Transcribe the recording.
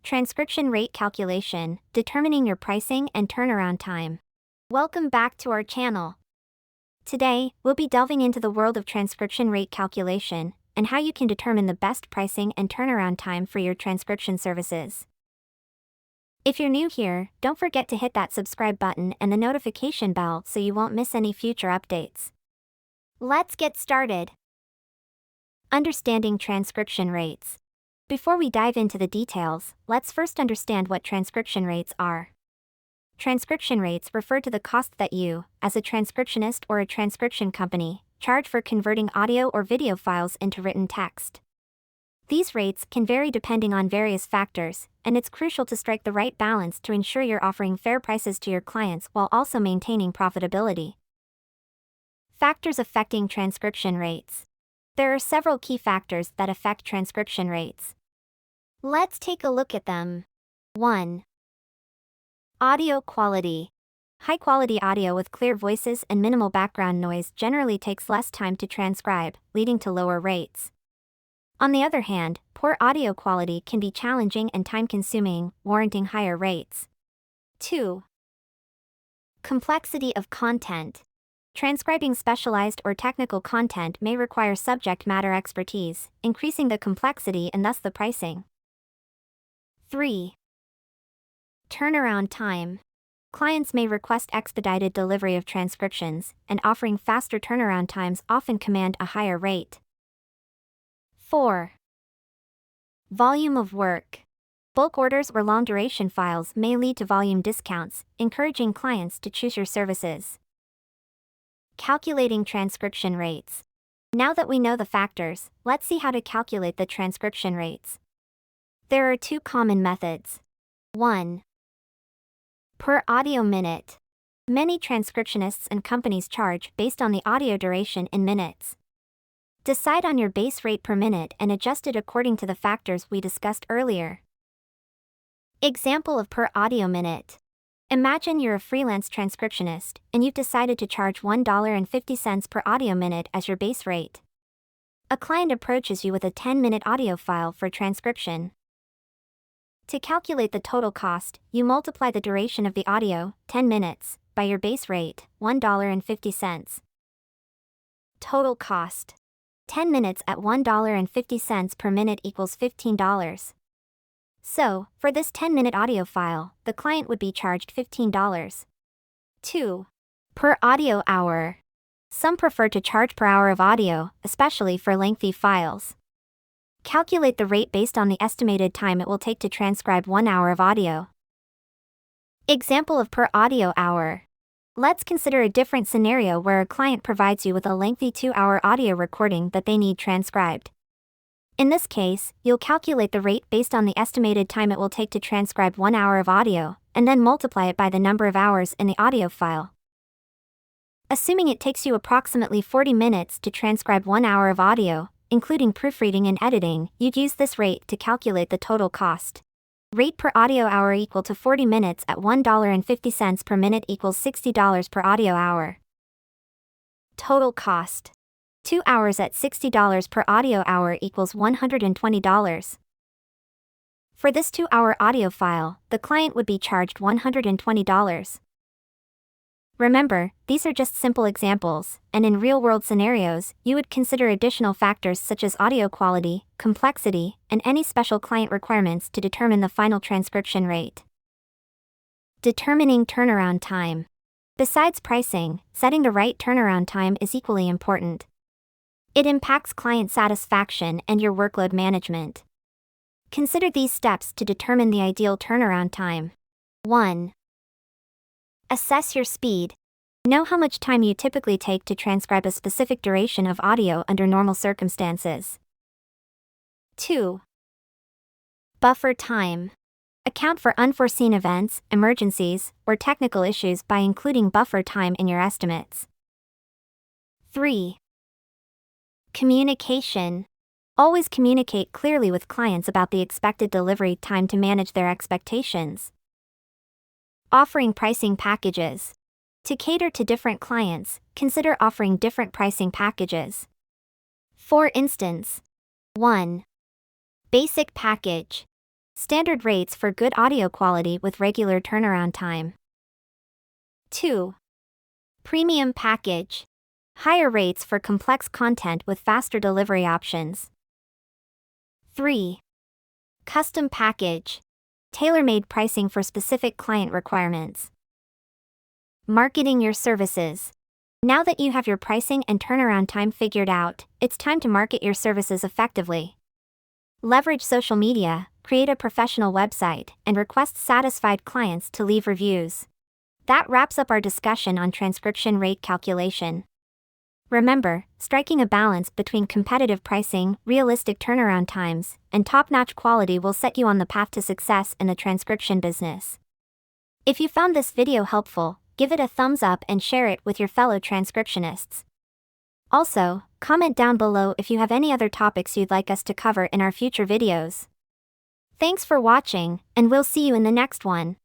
Transcription rate calculation, determining your pricing and turnaround time. Welcome back to our channel. Today, we'll be delving into the world of transcription rate calculation and how you can determine the best pricing and turnaround time for your transcription services. If you're new here, don't forget to hit that subscribe button and the notification bell so you won't miss any future updates. Let's get started. Understanding transcription rates. Before we dive into the details, let's first understand what transcription rates are. Transcription rates refer to the cost that you, as a transcriptionist or a transcription company, charge for converting audio or video files into written text. These rates can vary depending on various factors, and it's crucial to strike the right balance to ensure you're offering fair prices to your clients while also maintaining profitability. Factors affecting transcription rates. There are several key factors that affect transcription rates. Let's take a look at them. 1. Audio quality. High-quality audio with clear voices and minimal background noise generally takes less time to transcribe, leading to lower rates. On the other hand, poor audio quality can be challenging and time-consuming, warranting higher rates. 2. Complexity of content. Transcribing specialized or technical content may require subject matter expertise, increasing the complexity and thus the pricing. 3. Turnaround time. Clients may request expedited delivery of transcriptions, and offering faster turnaround times often command a higher rate. 4. Volume of work. Bulk orders or long-duration files may lead to volume discounts, encouraging clients to choose your services. Calculating transcription rates. Now that we know the factors, let's see how to calculate the transcription rates. There are two common methods. 1. Per audio minute. Many transcriptionists and companies charge based on the audio duration in minutes. Decide on your base rate per minute and adjust it according to the factors we discussed earlier. Example of per audio minute. Imagine you're a freelance transcriptionist, and you've decided to charge $1.50 per audio minute as your base rate. A client approaches you with a 10-minute audio file for transcription. To calculate the total cost, you multiply the duration of the audio, 10 minutes, by your base rate, $1.50. Total cost. 10 minutes at $1.50 per minute equals $15. So, for this 10-minute audio file, the client would be charged $15. 2. Per audio hour. Some prefer to charge per hour of audio, especially for lengthy files. Calculate the rate based on the estimated time it will take to transcribe 1 hour of audio. Example of per audio hour. Let's consider a different scenario where a client provides you with a lengthy 2-hour audio recording that they need transcribed. In this case, you'll calculate the rate based on the estimated time it will take to transcribe 1 hour of audio, and then multiply it by the number of hours in the audio file. Assuming it takes you approximately 40 minutes to transcribe 1 hour of audio, including proofreading and editing, you'd use this rate to calculate the total cost. Rate per audio hour equal to 40 minutes at $1.50 per minute equals $60 per audio hour. Total cost. 2 hours at $60 per audio hour equals $120. For this 2-hour audio file, the client would be charged $120. Remember, these are just simple examples, and in real-world scenarios, you would consider additional factors such as audio quality, complexity, and any special client requirements to determine the final transcription rate. Determining turnaround time. Besides pricing, setting the right turnaround time is equally important. It impacts client satisfaction and your workload management. Consider these steps to determine the ideal turnaround time. 1. Assess your speed. Know how much time you typically take to transcribe a specific duration of audio under normal circumstances. 2. Buffer time. Account for unforeseen events, emergencies, or technical issues by including buffer time in your estimates. 3. Communication. Always communicate clearly with clients about the expected delivery time to manage their expectations. Offering pricing packages. To cater to different clients, consider offering different pricing packages. For instance, 1. Basic package. Standard rates for good audio quality with regular turnaround time. 2. Premium package. Higher rates for complex content with faster delivery options. 3. Custom package. Tailor-made pricing for specific client requirements. Marketing your services. Now that you have your pricing and turnaround time figured out, it's time to market your services effectively. Leverage social media, create a professional website, and request satisfied clients to leave reviews. That wraps up our discussion on transcription rate calculation. Remember, striking a balance between competitive pricing, realistic turnaround times, and top-notch quality will set you on the path to success in the transcription business. If you found this video helpful, give it a thumbs up and share it with your fellow transcriptionists. Also, comment down below if you have any other topics you'd like us to cover in our future videos. Thanks for watching, and we'll see you in the next one.